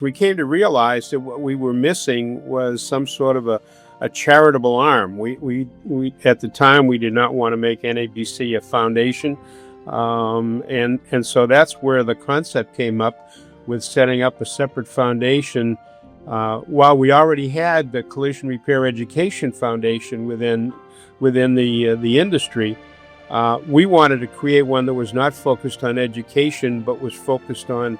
We came to realize that what we were missing was some sort of a charitable arm. We at the time we did not want to make NABC a foundation, and so that's where the concept came up with setting up a separate foundation. While we already had the Collision Repair Education Foundation within the industry, we wanted to create one that was not focused on education, but was focused on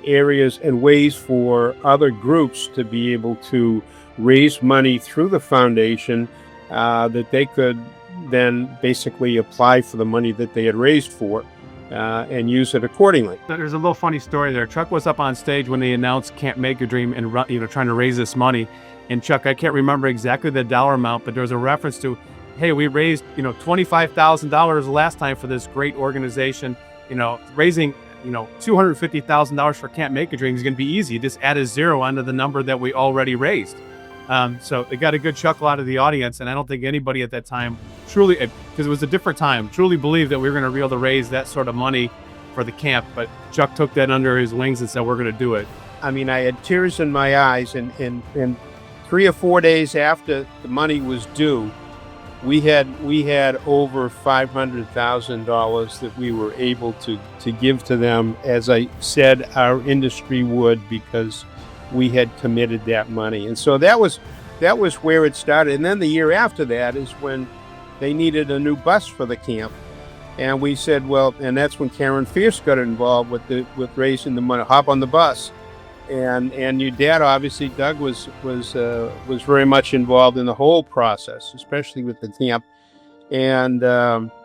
areas and ways for other groups to be able to raise money through the foundation that they could then basically apply for the money that they had raised for and use it accordingly. There's a little funny story there. Chuck was up on stage when they announced Can't Make Your Dream and trying to raise this money. And Chuck, I can't remember exactly the dollar amount, but there was a reference to, hey, we raised $25,000 last time for this great organization. Raising $250,000 for Can't Make a Dream is going to be easy. You just add a zero onto the number that we already raised. So it got a good chuckle out of the audience, and I don't think anybody at that time truly, because it was a different time, truly believed that we were going to be able to raise that sort of money for the camp. But Chuck took that under his wings and said, we're going to do it. I mean, I had tears in my eyes, and 3 or 4 days after the money was due, we had over $500,000 that we were able to give to them, as I said our industry would, because we had committed that money. And so that was where it started. And then the year after that is when they needed a new bus for the camp, and we said, well, and that's when Karen Fierce got involved with raising the money. Hop on the bus. And your dad, obviously, Doug, was very much involved in the whole process, especially with the camp. And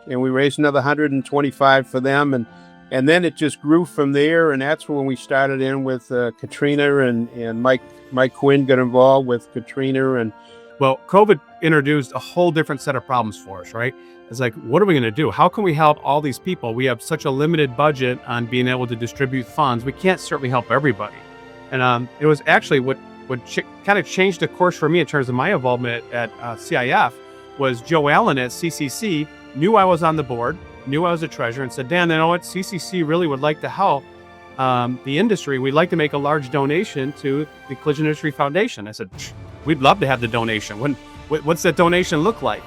we raised another $125 for them, and then it just grew from there. And that's when we started in with Katrina, and Mike Quinn got involved with Katrina. And well, COVID introduced a whole different set of problems for us, right? It's like, what are we going to do? How can we help all these people? We have such a limited budget on being able to distribute funds. We can't certainly help everybody. And it was actually what kind of changed the course for me in terms of my involvement at CIF was Joe Allen at CCC knew I was on the board, knew I was a treasurer, and said, Dan, you know what? CCC really would like to help the industry. We'd like to make a large donation to the Collision Industry Foundation. I said, we'd love to have the donation. What's that donation look like?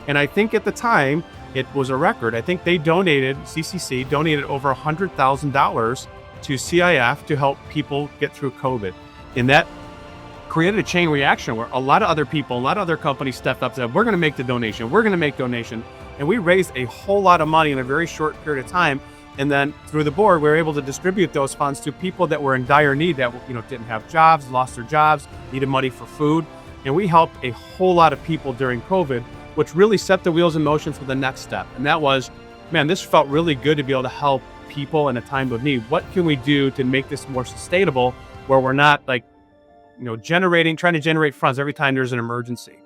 And I think at the time, it was a record. I think CCC donated over $100,000 to CIF to help people get through COVID. And that created a chain reaction where a lot of other people, a lot of other companies stepped up and said, we're going to make the donation, we're going to make donation. And we raised a whole lot of money in a very short period of time. And then through the board, we were able to distribute those funds to people that were in dire need, that didn't have jobs, lost their jobs, needed money for food. And we helped a whole lot of people during COVID, which really set the wheels in motion for the next step. And that was, man, this felt really good to be able to help people in a time of need. What can we do to make this more sustainable, where we're not trying to generate funds every time there's an emergency?